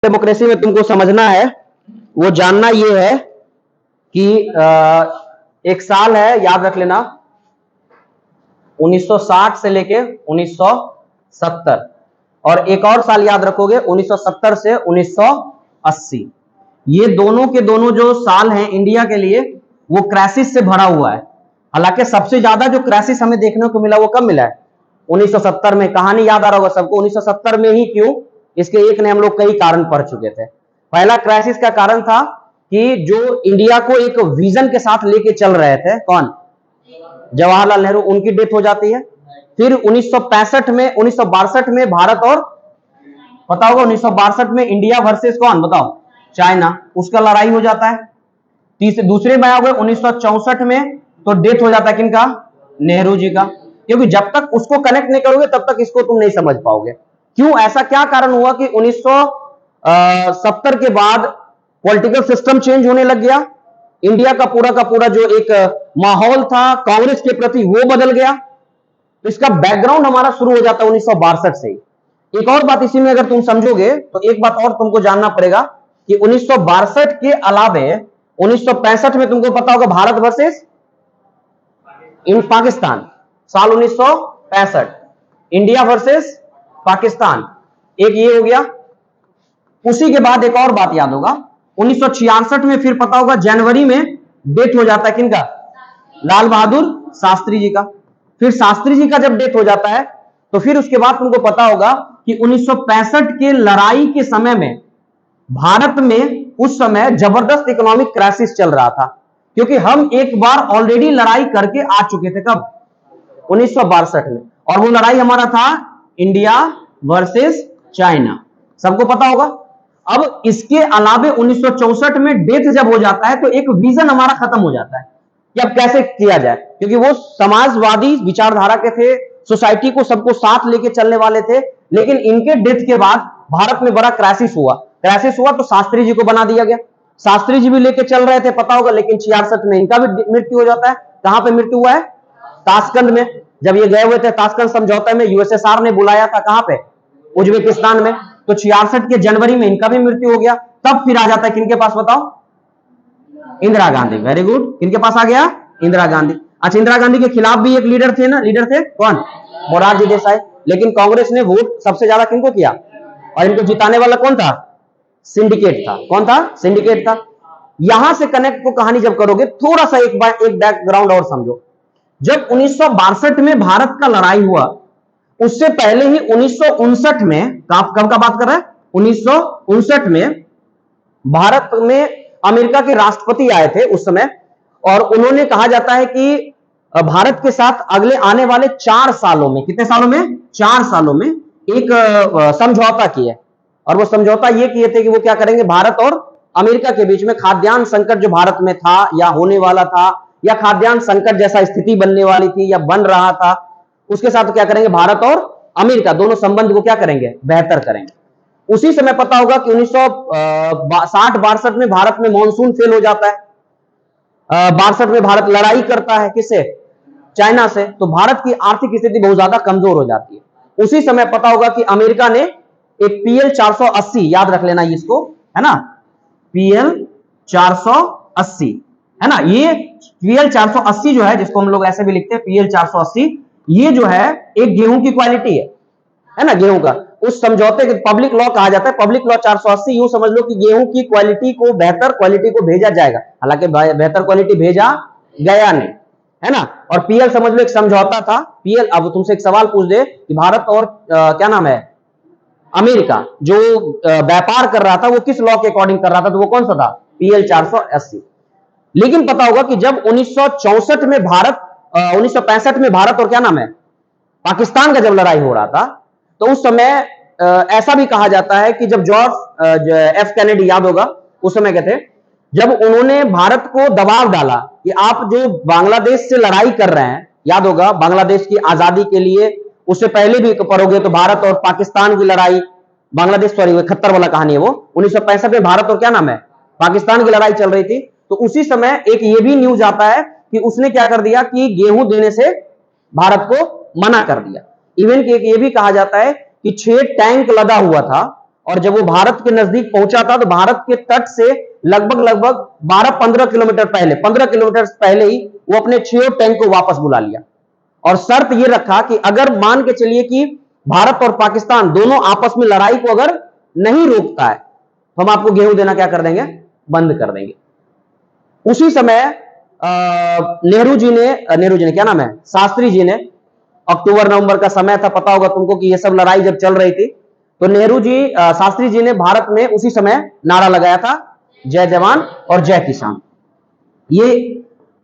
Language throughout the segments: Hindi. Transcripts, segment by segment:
डेमोक्रेसी में तुमको समझना है, वो जानना ये है कि एक साल है, याद रख लेना, 1960 से लेके 1970, और एक और साल याद रखोगे 1970 से 1980। ये दोनों के दोनों जो साल हैं इंडिया के लिए, वो क्राइसिस से भरा हुआ है। हालांकि सबसे ज्यादा जो क्राइसिस हमें देखने को मिला वो कब मिला है? 1970 में। कहानी याद आ रहा होगा सबको, 1970 में ही क्यों? इसके एक ने हम लोग कई कारण पढ़ चुके थे। पहला क्राइसिस का कारण था कि जो इंडिया को एक विजन के साथ लेके चल रहे थे, कौन? जवाहरलाल नेहरू, उनकी डेथ हो जाती है। फिर 1965 में, 1962 में भारत और, पता होगा 1962 में इंडिया वर्सेस कौन, बताओ? चाइना, उसका लड़ाई हो जाता है। दूसरे में आ गए 1964 में, तो डेथ हो जाता है किनका? नेहरू जी का। क्योंकि जब तक उसको कनेक्ट नहीं करोगे तब तक इसको तुम नहीं समझ पाओगे। क्यों? ऐसा क्या कारण हुआ कि 1970 के बाद पॉलिटिकल सिस्टम चेंज होने लग गया, इंडिया का पूरा जो एक माहौल था कांग्रेस के प्रति वो बदल गया। तो इसका बैकग्राउंड हमारा शुरू हो जाता है 1962 से। एक और बात इसी में अगर तुम समझोगे तो एक बात और तुमको जानना पड़ेगा कि 1962 के अलावे 1965 में तुमको पता होगा भारत वर्सेस इन पाकिस्तान, साल 1965, इंडिया वर्सेस पाकिस्तान, एक ये हो गया। उसी के बाद एक और बात याद होगा, 1966 में फिर पता होगा जनवरी में डेथ हो जाता है किनका? लाल बहादुर शास्त्री जी का। फिर शास्त्री जी का जब डेथ हो जाता है तो फिर उसके बाद तुमको पता होगा कि 1965 के लड़ाई के समय में भारत में उस समय जबरदस्त इकोनॉमिक क्राइसिस चल रहा था, क्योंकि हम एक बार ऑलरेडी लड़ाई करके आ चुके थे। कब? 1962 में। और वो लड़ाई हमारा था इंडिया वर्सेस चाइना, सबको पता होगा। अब इसके अलावे 1964 में डेथ जब हो जाता है तो एक विजन हमारा खत्म हो जाता है कि अब कैसे किया जाए, क्योंकि वो समाजवादी विचारधारा के थे, सोसाइटी को सबको साथ लेके चलने वाले थे। लेकिन इनके डेथ के बाद भारत में बड़ा क्राइसिस हुआ। तो शास्त्री जी को बना दिया गया। शास्त्री जी भी लेके चल रहे थे, पता होगा, लेकिन 66 में इनका भी मृत्यु हो जाता है। कहां पे मृत्यु हुआ है? ताशकंद में। जब ये गए हुए थे ताशकंद समझौते में, यूएसएसआर ने बुलाया था, कहां पे? उज्बेकिस्तान में। तो 66 के जनवरी में इनका भी मृत्यु हो गया। तब फिर आ जाता है किनके पास, बताओ? इंदिरा गांधी। वेरी गुड, किनके पास आ गया? इंदिरा गांधी। अच्छा, इंदिरा गांधी के खिलाफ भी एक लीडर थे ना, लीडर थे कौन? मोरारजी देसाई। लेकिन कांग्रेस ने वोट सबसे ज्यादा किनको किया? और इनको जिताने वाला कौन था? सिंडिकेट था। कौन था? सिंडिकेट था। यहां से कनेक्ट को कहानी जब करोगे, थोड़ा सा एक बैकग्राउंड और समझो। जब 1962 में भारत का लड़ाई हुआ, उससे पहले ही 1959 में, कब का बात कर रहा है? 1959 में भारत में अमेरिका के राष्ट्रपति आए थे उस समय, और उन्होंने, कहा जाता है कि भारत के साथ अगले आने वाले 4 सालों में, कितने सालों में? 4 सालों में एक समझौता किया। और वो समझौता ये किए थे कि वो क्या करेंगे, भारत और अमेरिका के बीच में खाद्यान्न संकट जो भारत में था या होने वाला था, या खाद्यान्न संकट जैसा स्थिति बनने वाली थी या बन रहा था, उसके साथ क्या करेंगे, भारत और अमेरिका दोनों संबंध को क्या करेंगे, बेहतर करेंगे। उसी समय पता होगा कि 1960-62 में भारत में मॉनसून फेल हो जाता है। 62 में भारत लड़ाई करता है, किससे? चाइना से। तो भारत की आर्थिक स्थिति बहुत ज्यादा कमजोर हो जाती है। उसी समय पता होगा कि अमेरिका ने एक PL 480, याद रख लेना इसको, है ना, PL 480, है ना। ये PL 480 जो है, जिसको हम लोग ऐसे भी लिखते हैं PL 480, ये जो है एक गेहूं की क्वालिटी है ना, गेहूं का। उस समझौते के पब्लिक लॉ कहा जाता है, पब्लिक लॉ 480। यूं समझ लो कि गेहूं की क्वालिटी को, बेहतर क्वालिटी को भेजा जाएगा। हालांकि बेहतर क्वालिटी भेजा गया नहीं, है ना। और PL समझ लो एक समझौता था। PL, अब तुमसे एक सवाल पूछ दे कि भारत और क्या नाम है, अमेरिका जो व्यापार कर रहा था, वो किस लॉ के अकॉर्डिंग कर रहा था? तो वो कौन सा था? PL 480। लेकिन पता होगा कि जब 1964 में भारत, 1965 में भारत और क्या नाम है, पाकिस्तान का जब लड़ाई हो रहा था, तो उस समय ऐसा भी कहा जाता है कि जब जॉर्ज F कैनेडी, याद होगा, उस समय कहते, जब उन्होंने भारत को दबाव डाला कि आप जो बांग्लादेश से लड़ाई कर रहे हैं, याद होगा, बांग्लादेश की आजादी के लिए, उससे पहले भी पढ़ोगे तो भारत और पाकिस्तान की लड़ाई, बांग्लादेश, सॉरी 71 वाला कहानी है वो, 1965 में भारत और क्या नाम है, पाकिस्तान की लड़ाई चल रही थी। तो उसी समय एक ये भी न्यूज आता है कि उसने क्या कर दिया कि गेहूं देने से भारत को मना कर दिया। इवन कि एक ये भी कहा जाता है कि 6 टैंक लदा हुआ था और जब वो भारत के नजदीक पहुंचा था तो भारत के तट से लगभग 12-15 किलोमीटर पहले, 15 किलोमीटर पहले ही वो अपने 6 टैंक को वापस बुला लिया और शर्त ये रखा कि अगर मान के चलिए कि भारत और पाकिस्तान दोनों आपस में लड़ाई को अगर नहीं रोकता है तो हम आपको गेहूं देना क्या कर देंगे, बंद कर देंगे। उसी समय नेहरू जी ने क्या नाम है, शास्त्री जी ने, अक्टूबर नवंबर का समय था, पता होगा तुमको कि ये सब लड़ाई जब चल रही थी, तो नेहरू जी शास्त्री जी ने भारत में उसी समय नारा लगाया था, जय जवान और जय किसान। ये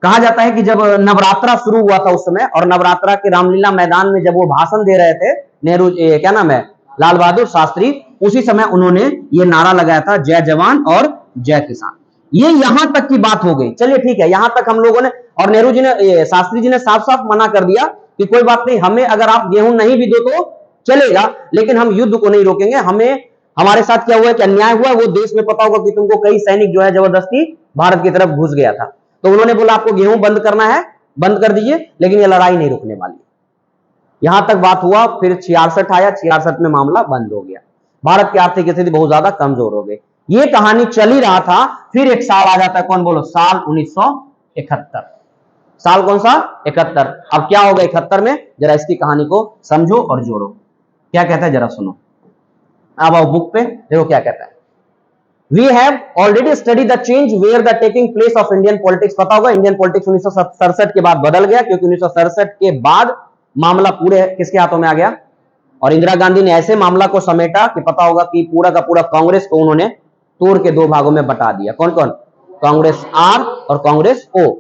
कहा जाता है कि जब नवरात्रा शुरू हुआ था उस समय, और नवरात्रा के रामलीला मैदान में जब वो भाषण दे रहे थे नेहरू, क्या नाम है, लाल बहादुर शास्त्री, उसी समय उन्होंने ये नारा लगाया था, जय जवान और जय किसान। ये यहां तक की बात हो गई, चलिए ठीक है, यहां तक हम लोगों ने, और नेहरू जी ने, शास्त्री जी ने साफ साफ मना कर दिया कि कोई बात नहीं, हमें अगर आप गेहूं नहीं भी दो तो चलेगा, लेकिन हम युद्ध को नहीं रोकेंगे। हमें, हमारे साथ क्या हुआ है कि अन्याय हुआ, वो देश में पता होगा कि तुमको कई सैनिक जो है जबरदस्ती भारत की तरफ घुस गया था, तो उन्होंने बोला आपको गेहूं बंद करना है, बंद कर दीजिए, लेकिन ये लड़ाई नहीं रुकने वाली। यहां तक बात हुआ, फिर 66 आया, 66 में मामला बंद हो गया, भारत की आर्थिक स्थिति बहुत ज्यादा कमजोर हो गई। ये कहानी चल ही रहा था, फिर एक साल आ जाता है, कौन बोलो, साल 1971। साल कौन सा, 71। अब क्या होगा 71 में, जरा इसकी कहानी को समझो और जोड़ो, क्या कहता है जरा सुनो। अब आओ बुक पे, देखो क्या कहता है। We have already studied the change where the taking place of Indian politics। पता होगा इंडियन पॉलिटिक्स 1967 के बाद बदल गया, क्योंकि 1967 के बाद मामला पूरे किसके हाथों में आ गया, और इंदिरा गांधी ने ऐसे मामला को समेटा कि पता होगा कि पूरा का पूरा कांग्रेस को उन्होंने तोड़ के 2 भागों में बटा दिया। कौन कौन, कांग्रेस आर और कांग्रेस ओ।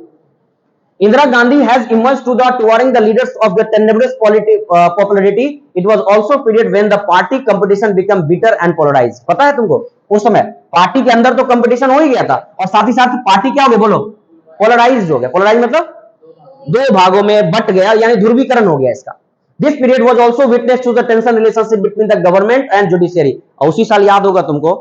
Indira Gandhi has emerged to the towering the leaders of the tenuous popularity. It was also period when the party competition became bitter and polarized। पता है तुमको, उस समय पार्टी के अंदर तो कंपटीशन हो ही गया था, और साथ ही साथ पार्टी क्या हो गया, बोलो, पोलराइज्ड हो गया। पोलराइज मतलब 2 भागों में बट गया, यानी ध्रुवीकरण हो गया इसका। This period was also witness to the tension relationship between the government and judiciary। और उसी साल याद होगा तुमको,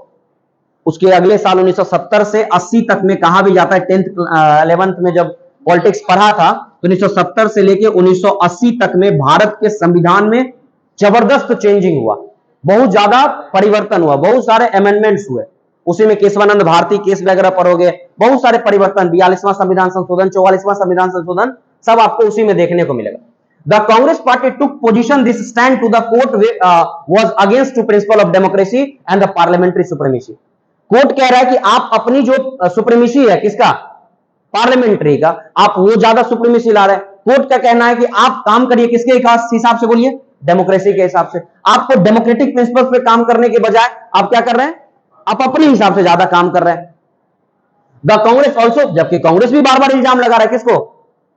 उसके अगले साल 1970 से 80 तक में कहा भी जाता है, 10th 11th में जब पॉलिटिक्स पढ़ा था, तो 1970 से लेके 1980 तक में भारत के संविधान में जबरदस्त चेंजिंग हुआ, बहुत ज्यादा परिवर्तन हुआ, बहुत सारे अमेंडमेंट्स हुए। उसी में केशवानंद भारती केस वगैरह पर हो गए, बहुत सारे परिवर्तन, 42वां संविधान संशोधन, 44वां संविधान संशोधन, सब आपको उसी में देखने को मिलेगा। The Congress party took position this stand to the court was against to principle of democracy and the parliamentary supremacy। Court कह रहा है कि आप अपनी जो सुप्रीमेसी है, किसका, पार्लियामेंट्री का, आप वो ज्यादा सुप्रीमेसी ला रहे हैं। कोर्ट का कहना है कि आप काम करिए किसके हिसाब से, बोलिए, डेमोक्रेसी के हिसाब से। आपको डेमोक्रेटिक प्रिंसिपल्स पे काम करने के बजाय आप क्या कर रहे हैं, आप अपने हिसाब से ज्यादा काम कर रहे हैं। द कांग्रेस ऑल्सो, जबकि कांग्रेस भी बार बार इल्जाम लगा रहा है किसको,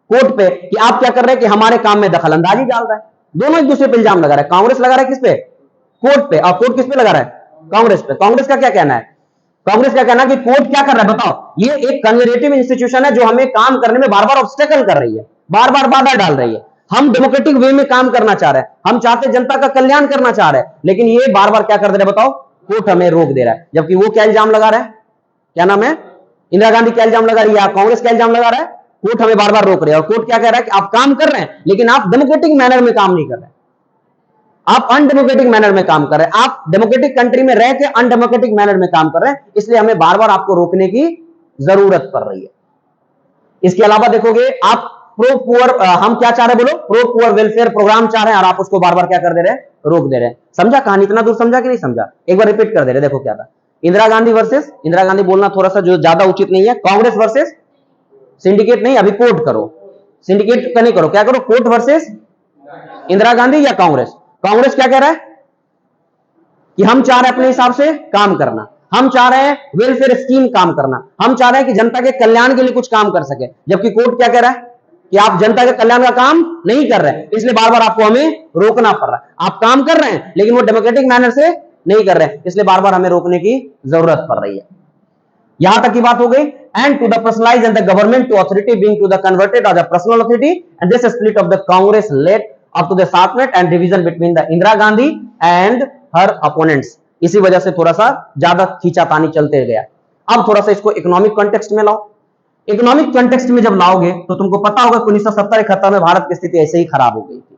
कोर्ट पे, कि आप क्या कर रहे हैं कि हमारे काम में दखल अंदाजी डाल रहा है। दोनों एक दूसरे पे इल्जाम लगा रहे हैं, कांग्रेस लगा रहा है किस पे, कोर्ट पे, और कोर्ट किस पे लगा रहा है, कांग्रेस पे। कांग्रेस का क्या कहना है, कांग्रेस का कहना है कि कोर्ट क्या कर रहा है, बताओ, ये एक कंजर्वेटिव इंस्टीट्यूशन है जो हमें काम करने में बार बार ऑब्स्टेकल कर रही है, बार बार बाधा डाल रही है। हम डेमोक्रेटिक वे में काम करना चाह रहे हैं, हम चाहते जनता का कल्याण करना चाह रहे हैं, लेकिन ये बार बार क्या कर दे रहे हैं, बताओ, कोर्ट हमें रोक दे रहा है। जबकि वो क्या इल्जाम लगा रहा है, क्या नाम है, इंदिरा गांधी क्या इल्जाम लगा रही है, कांग्रेस क्या इल्जाम लगा रहा है, कोर्ट हमें बार बार रोक रहे हैं। और कोर्ट क्या कह रहा है कि आप काम कर रहे हैं, लेकिन आप डेमोक्रेटिक मैनर में काम नहीं कर रहे, आप अनडेमोक्रेटिक मैनर में काम कर रहे हैं, आप डेमोक्रेटिक कंट्री में रह के अनडेमोक्रेटिक मैनर में काम कर रहे हैं, इसलिए हमें बार बार आपको रोकने की जरूरत पड़ रही है। इसके अलावा देखोगे आप प्रो पुअर, हम क्या चाह रहे हैं, बोलो, प्रो पुअर वेलफेयर प्रोग्राम चाह रहे हैं, और आप उसको बार बार क्या कर दे रहे हैं, रोक दे रहे हैं। समझा कहानी, इतना दूर समझा कि नहीं समझा, एक बार रिपीट कर दे रहे, देखो क्या था। इंदिरा गांधी वर्सेस, इंदिरा गांधी बोलना थोड़ा सा जो ज्यादा उचित नहीं है, कांग्रेस वर्सेस सिंडिकेट, नहीं अभी कोर्ट करो, सिंडिकेट का नहीं करो, क्या करो, कोर्ट वर्सेस इंदिरा गांधी या कांग्रेस। कांग्रेस क्या कह रहा है कि हम चाह रहे हैं अपने हिसाब से काम करना, हम चाह रहे हैं वेलफेयर स्कीम काम करना, हम चाह रहे हैं कि जनता के कल्याण के लिए कुछ काम कर सके। जबकि कोर्ट क्या कह रहा है कि आप जनता के कल्याण का काम नहीं कर रहे हैं, इसलिए बार बार आपको हमें रोकना पड़ रहा है। आप काम कर रहे हैं लेकिन वो डेमोक्रेटिक मैनर से नहीं कर रहे हैं, इसलिए बार बार हमें रोकने की जरूरत पड़ रही है। यहां तक की बात हो गई। And to the personalise and the government to authority being to the converted as a personal authority, and this split of the Congress led up to the separate and division between the Indira Gandhi and her opponents। इसी वजह से थोड़ा सा ज्यादा खींचातानी चलते गया। अब थोड़ा सा इसको इकोनॉमिक कॉन्टेक्स्ट में लाओ। इकोनॉमिक कॉन्टेक्स्ट में जब लाओगे तो तुमको पता होगा कि 1970-71 में भारत की स्थिति ऐसे ही खराब हो गई थी।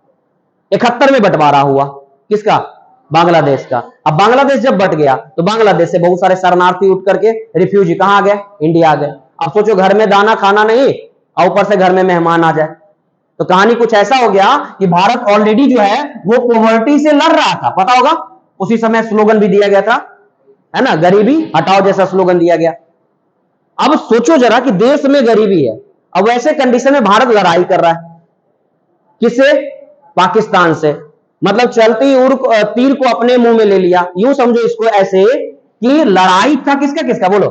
71 में बंटवारा हुआ किसका, बांग्लादेश का। अब बांग्लादेश जब बट गया तो बांग्लादेश से बहुत सारे शरणार्थी उठ करके रिफ्यूजी कहां आ गए, इंडिया आ गए। अब सोचो घर में दाना खाना नहीं और ऊपर से घर में मेहमान आ जाए, तो कहानी कुछ ऐसा हो गया कि भारत ऑलरेडी जो है वो पॉवर्टी से लड़ रहा था, पता होगा उसी समय स्लोगन भी दिया गया था, है ना, गरीबी हटाओ जैसा स्लोगन दिया गया। अब सोचो जरा कि देश में गरीबी है, अब वैसे कंडीशन में भारत लड़ाई कर रहा है किससे, पाकिस्तान से। मतलब चलती तीर को अपने मुंह में ले लिया, यूं समझो इसको ऐसे कि लड़ाई था किसका किसका, बोलो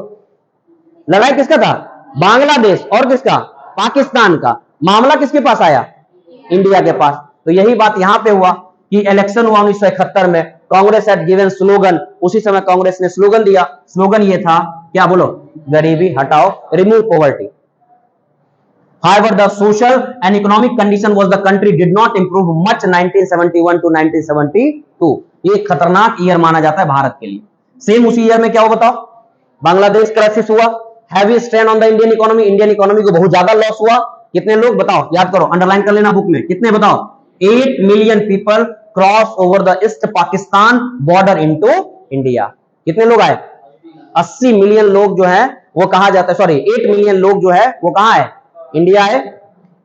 लड़ाई किसका था, बांग्लादेश और किसका, पाकिस्तान का। मामला किसके पास आया, इंडिया के पास। तो यही बात यहां पे हुआ कि इलेक्शन हुआ 1971 में, कांग्रेस हैड गिवन स्लोगन, उसी समय कांग्रेस ने स्लोगन दिया, स्लोगन ये था क्या, बोलो गरीबी हटाओ, remove poverty. However, the social and economic condition was the country did not improve much 1971 to 1972। ये खतरनाक ईयर माना जाता है भारत के लिए। सेम उसी ईयर में क्या हुआ बताओ, बांग्लादेश क्राइसिस हुआ, heavy strain on the Indian economy, Indian economy को बहुत ज्यादा लॉस हुआ। कितने लोग बताओ, याद करो, अंडरलाइन कर लेना बुक में, कितने बताओ, 8 million people cross over the east Pakistan border into India. कितने लोग आए, 80 मिलियन लोग जो है वो कहा जाता है, सॉरी 8 मिलियन लोग जो है वो कहां है, इंडिया है।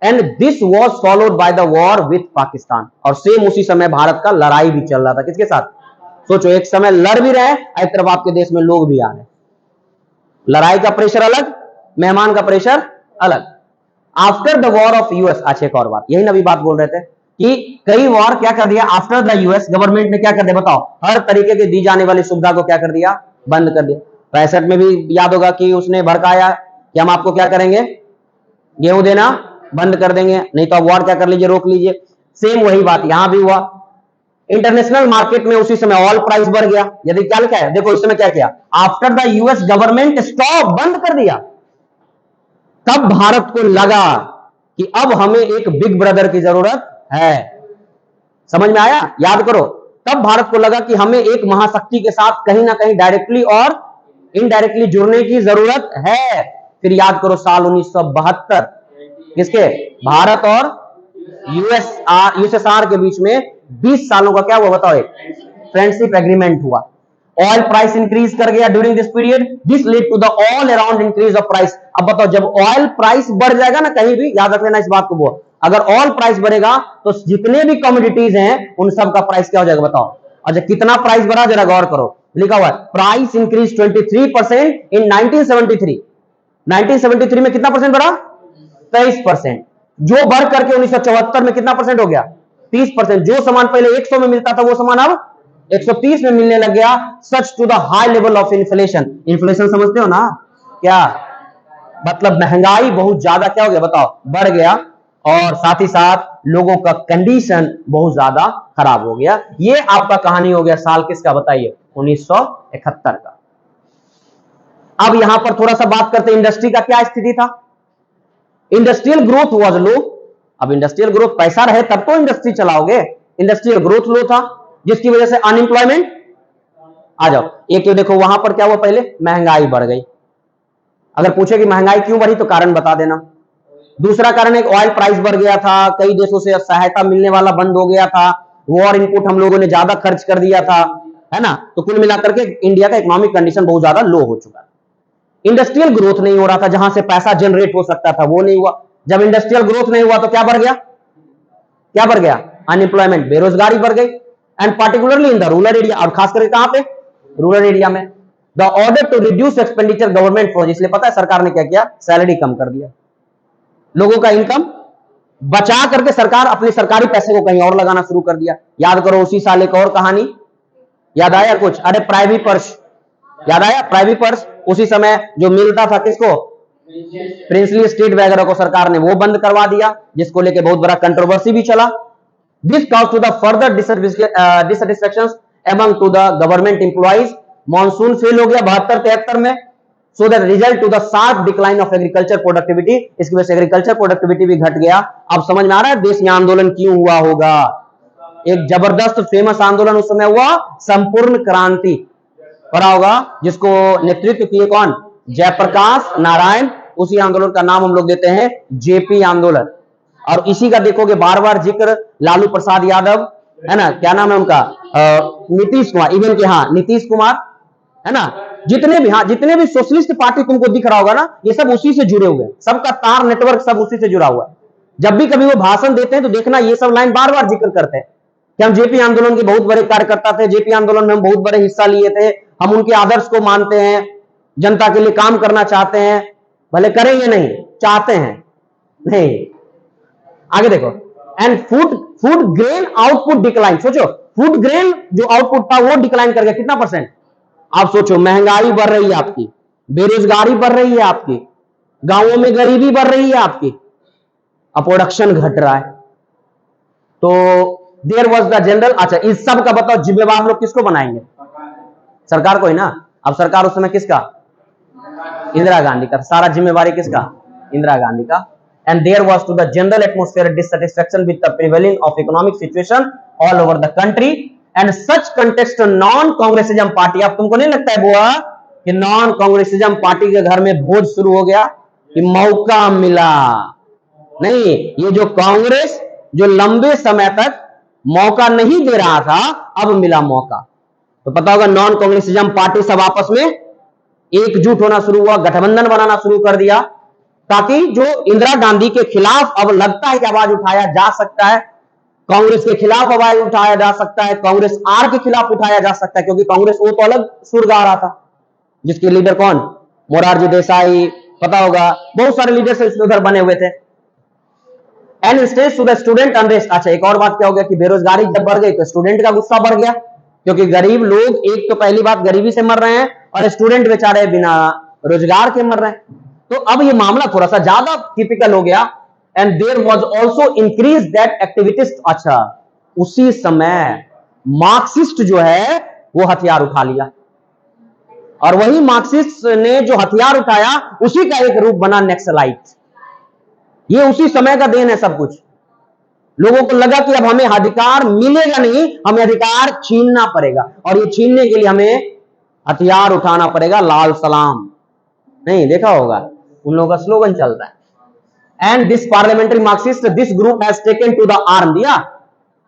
And this was followed by the war with Pakistan. और सेम उसी समय भारत का लड़ाई भी चल रहा था किसके साथ, सोचो एक समय लड़ भी रहे, एक तरफ आपके देश में लोग भी आ रहे, लड़ाई का प्रेशर अलग, मेहमान का प्रेशर अलग। After the war of US, अच्छा एक और बात, यही नवी बात बोल रहे थे कि कई वॉर क्या कर दिया, आफ्टर द यूएस गवर्नमेंट ने क्या कर दिया बताओ, हर तरीके की दी जाने वाली सुविधा को क्या कर दिया, बंद कर दिया। 65 में भी याद होगा कि उसने भड़काया कि हम आपको क्या करेंगे, गेहूं देना बंद कर देंगे, नहीं तो आप वॉर क्या कर लीजिए, रोक लीजिए। सेम वही बात यहां भी हुआ। इंटरनेशनल मार्केट में उसी समय ऑयल प्राइस बढ़ गया। यदि क्या लिखा है देखो, इस समय क्या किया, after the US government stop, बंद कर दिया। तब भारत को लगा कि अब हमें एक बिग ब्रदर की जरूरत है। समझ में आया, याद करो, तब भारत को लगा कि हमें एक महाशक्ति के साथ कहीं ना कहीं डायरेक्टली और इनडायरेक्टली जुड़ने की जरूरत है। फिर याद करो साल 1972, किसके, भारत और यूएसएसआर के बीच में 20 सालों का क्या हुआ बताओ, एक फ्रेंडशिप एग्रीमेंट हुआ। ऑयल प्राइस इंक्रीज कर गया during this period, this led to the all around increase of price. अब बताओ जब ऑयल प्राइस बढ़ जाएगा ना, कहीं भी याद रख लेना इस बात को, वो अगर ऑयल प्राइस बढ़ेगा तो जितने भी कमोडिटीज हैं उन सब का प्राइस क्या हो जाएगा बताओ। अच्छा कितना प्राइस बढ़ा जरा गौर करो, लिखा हुआ है प्राइस इंक्रीज 23% इन 1973। 1973 में कितना परसेंट बढ़ा, 23%, जो बढ़ करके 1974 में कितना परसेंट हो गया, 30%। जो सामान पहले 100 में मिलता था वो सामान अब 130 में मिलने लग गया। Such to the high level of inflation. Inflation समझते हो ना क्या, मतलब महंगाई बहुत ज्यादा क्या हो गया बताओ, बढ़ गया, और साथ ही साथ लोगों का कंडीशन बहुत ज्यादा खराब हो गया। ये आपका कहानी हो गया साल किसका बताइए, 1971 का। अब यहां पर थोड़ा सा बात करते हैं इंडस्ट्री का क्या स्थिति था। Industrial growth was low. अब इंडस्ट्रियल ग्रोथ, पैसा रहे तब तो इंडस्ट्री चलाओगे, इंडस्ट्रियल ग्रोथ लो था, जिसकी वजह से अनएम्प्लॉयमेंट, आ जाओ एक ये देखो वहां पर क्या हुआ, पहले महंगाई बढ़ गई। अगर पूछे कि महंगाई क्यों बढ़ी तो कारण बता देना। दूसरा कारण एक ऑयल प्राइस बढ़ गया था, कई देशों से सहायता मिलने वाला बंद हो गया था, वॉर इनपुट हम लोगों ने ज्यादा खर्च कर दिया था, है ना। तो कुल मिलाकर के इंडिया का इकोनॉमिक कंडीशन बहुत ज्यादा लो हो चुका है। इंडस्ट्रियल ग्रोथ नहीं हो रहा था, जहां से पैसा जनरेट हो सकता था वो नहीं हुआ। जब इंडस्ट्रियल ग्रोथ नहीं हुआ तो क्या बढ़ गया, क्या बढ़ गया, अनएम्प्लॉयमेंट, बेरोजगारी बढ़ गई। And particularly in the rural area, और खास करके कहां पे, रूरल एरिया में। The order to reduce expenditure government for, इसलिए पता है सरकार ने क्या किया, सैलरी कम कर दिया, लोगों का इनकम बचा करके सरकार अपने सरकारी पैसे को कहीं और लगाना शुरू कर दिया। याद करो उसी साल एक और कहानी याद आया कुछ, अरे प्राइवेट पर्स याद आया, प्राइवेट पर्स उसी समय जो मिलता था किसको, प्रिंसली स्टेट वगैरह को सरकार ने वो बंद करवा दिया, जिसको लेके बहुत बड़ा कंट्रोवर्सी भी चला। This cause to the further dissatisfactions among to the government employees. Monsoon fail हो गया 72-73 में, so that result to the sharp decline of agriculture productivity. इसकी वजह से एग्रीकल्चर प्रोडक्टिविटी भी घट गया। अब समझ में आ रहा है देश में आंदोलन क्यों हुआ होगा। एक जबरदस्त फेमस आंदोलन उस समय हुआ, संपूर्ण क्रांति, पढ़ा होगा, जिसको नेतृत्व किए कौन, जयप्रकाश नारायण। उसी आंदोलन का नाम हम लोग देते हैं जेपी आंदोलन। और इसी का देखोगे बार बार जिक्र लालू प्रसाद यादव, है ना, क्या नाम है उनका, नीतीश कुमार, इवन के हाँ नीतीश कुमार, है ना, जितने भी सोशलिस्ट पार्टी तुमको दिख रहा होगा ना, ये सब उसी से जुड़े हुए हैं, सबका तार नेटवर्क सब उसी से जुड़ा हुआ है। जब भी कभी वो भाषण देते हैं तो देखना ये सब लाइन बार बार जिक्र करते हैं कि हम जेपी आंदोलन के बहुत बड़े कार्यकर्ता थे, जेपी आंदोलन में हम बहुत बड़े हिस्सा लिए थे, हम उनके आदर्श को मानते हैं, जनता के लिए काम करना चाहते हैं, भले करेंगे नहीं, चाहते हैं नहीं। आगे देखो, and food grain output decline. सोचो फूड ग्रेन जो आउटपुट था वो डिक्लाइन कर गया, कितना %? आप सोचो, महंगाई बढ़ रही है आपकी, बेरोजगारी बढ़ रही है आपकी, गांवों में गरीबी बढ़ रही है आपकी, अब प्रोडक्शन घट रहा है। तो देयर वाज द जनरल, अच्छा इस सब का बताओ जिम्मेवार हम लोग किसको बनाएंगे? सरकार को ही ना। अब सरकार उस समय किसका? इंदिरा गांधी का। सारा जिम्मेवारी किसका? इंदिरा गांधी का। And there was to the general atmosphere dissatisfaction with the prevailing of economic situation all over the country and such context non-congressism party। अब तुमको नहीं लगता है बुआ कि नॉन कांग्रेसिज्म पार्टी के घर में भोज शुरू हो गया कि मौका मिला? नहीं, ये जो कांग्रेस जो लंबे समय तक मौका नहीं दे रहा था, अब मिला मौका। तो पता होगा नॉन कांग्रेसिज्म पार्टी सब आपस में एकजुट होना शुरू हुआ, गठबंधन बनाना शुरू कर दिया, ताकि जो इंदिरा गांधी के खिलाफ अब लगता है कि आवाज उठाया जा सकता है, कांग्रेस के खिलाफ आवाज उठाया जा सकता है, कांग्रेस आर के खिलाफ उठाया जा सकता है, क्योंकि कांग्रेस वो तो अलग सुर गा रहा था, जिसके लीडर कौन? मोरारजी देसाई, पता होगा बहुत सारे लीडर्स उधर बने हुए थे। And stage to the student unrest. अच्छा एक और बात क्या हो गया कि बेरोजगारी जब बढ़ गई तो स्टूडेंट का गुस्सा बढ़ गया, क्योंकि गरीब लोग, एक तो पहली बात गरीबी से मर रहे हैं और स्टूडेंट बेचारे बिना रोजगार के मर रहे हैं। तो अब ये मामला थोड़ा सा ज्यादा टिपिकल हो गया। And there was also increase that activities. अच्छा उसी समय मार्क्सिस्ट जो है वो हथियार उठा लिया, और वही मार्क्सिस्ट ने जो हथियार उठाया उसी का एक रूप बना नक्सलाइट। ये उसी समय का देन है सब कुछ। लोगों को लगा कि अब हमें अधिकार मिलेगा नहीं, हमें अधिकार छीनना पड़ेगा, और ये छीनने के लिए हमें हथियार उठाना पड़ेगा। लाल सलाम नहीं देखा होगा, उन लोगों का स्लोगन चलता है। And this parliamentary Marxist this group has taken to the arm. दिया,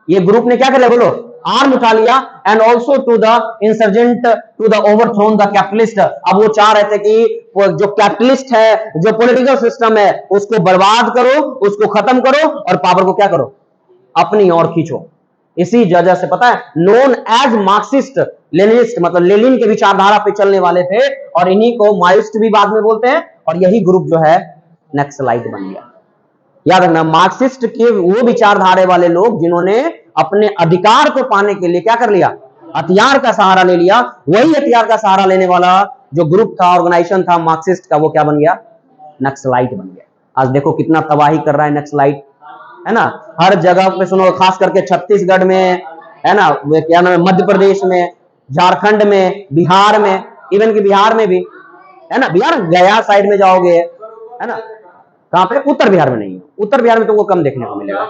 ये ग्रुप ने क्या कर लिया बोलो? आर्म उठा लिया। And also to the insurgent to the overthrown the capitalist. अब वो चाह रहे थे कि जो कैपिटलिस्ट है, जो पॉलिटिकल सिस्टम है, उसको बर्बाद करो, उसको खत्म करो, और पावर को क्या करो? अपनी ओर खींचो। इसी वजह से पता है नोन एज मार्क्सिस्ट लेनिनिस्ट, मतलब लेनिन के विचारधारा पे चलने वाले थे, और इन्हीं को माओइस्ट भी बाद में बोलते हैं, और यही ग्रुप जो है नक्सलाइट बन गया। याद रखना, मार्क्सिस्ट के वो विचारधारा वाले लोग जिन्होंने अपने अधिकार को पाने के लिए क्या कर लिया? हथियार का सहारा ले लिया। वही हथियार का सहारा लेने वाला जो ग्रुप था, ऑर्गेनाइजेशन था मार्क्सिस्ट का, वो क्या बन गया? नक्सलाइट बन गया। आज देखो कितना तबाही कर रहा है नक्सलाइट, है ना, हर जगह पे सुनो, खास करके छत्तीसगढ़ में, है ना, क्या नाम है, मध्य प्रदेश में, झारखंड में, बिहार में, इवन कि बिहार में भी, है ना, बिहार गया साइड में जाओगे, है ना, कहां पे? उत्तर बिहार में नहीं है, उत्तर बिहार में तुमको कम देखने को मिलेगा।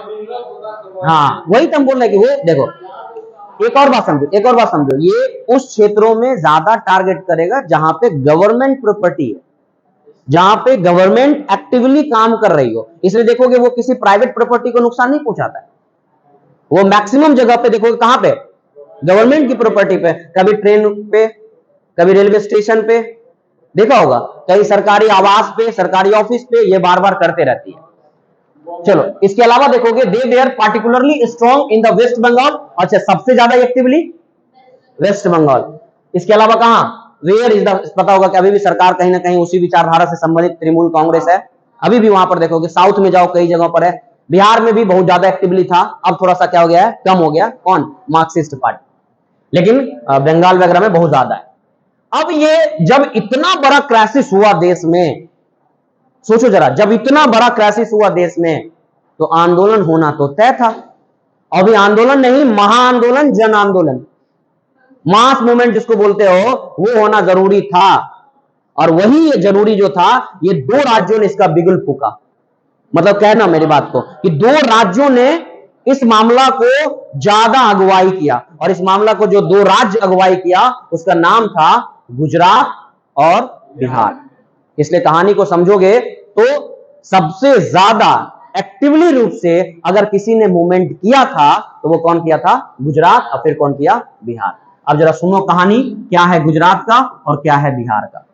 हाँ वही तो हम बोल रहे कि वो देखो, एक और बात समझो, ये उस क्षेत्रों में ज्यादा टारगेट करेगा जहां पे गवर्नमेंट प्रॉपर्टी है, जहां पे गवर्नमेंट एक्टिवली काम कर रही हो। इसलिए देखोगे वो किसी प्राइवेट प्रॉपर्टी को नुकसान नहीं पहुंचाता है। वो मैक्सिमम जगह पे देखोगे कहां पे? गवर्नमेंट की प्रॉपर्टी पे, कभी ट्रेन पे, कभी रेलवे स्टेशन पे, देखा होगा, कहीं सरकारी आवास पे, सरकारी ऑफिस पे, ये बार बार करते रहती है। चलो इसके अलावा देखोगे they are particularly strong in the West Bengal. अच्छा सबसे ज्यादा एक्टिवली वेस्ट बंगाल। इसके अलावा कहां? वेयर इज द, पता होगा कि अभी भी सरकार कहीं ना कहीं उसी विचारधारा से संबंधित तृणमूल कांग्रेस है, अभी भी वहां पर देखोगे। साउथ में जाओ कई जगहों पर है, बिहार में भी बहुत ज्यादा एक्टिवली था, अब थोड़ा सा क्या हो गया है? कम हो गया। कौन? Marxist party. लेकिन बंगाल वगैरह में बहुत ज्यादा है। अब ये जब इतना बड़ा क्राइसिस हुआ देश में, सोचो जरा, जब इतना बड़ा क्राइसिस हुआ देश में, तो आंदोलन होना तो तय था। अभी आंदोलन नहीं, महाआंदोलन, जन आंदोलन, मास मूवमेंट जिसको बोलते हो, वो होना जरूरी था। और वही ये जरूरी जो था, ये दो राज्यों ने इसका बिगुल फूका। मतलब कहना मेरी बात को कि दो राज्यों ने इस मामला को ज्यादा अगुवाई किया, और इस मामला को जो दो राज्य अगुवाई किया उसका नाम था गुजरात और बिहार। इसलिए कहानी को समझोगे तो सबसे ज्यादा एक्टिवली रूप से अगर किसी ने मूवमेंट किया था तो वो कौन किया था? गुजरात। और फिर कौन किया? बिहार। अब जरा सुनो कहानी, क्या है गुजरात का और क्या है बिहार का।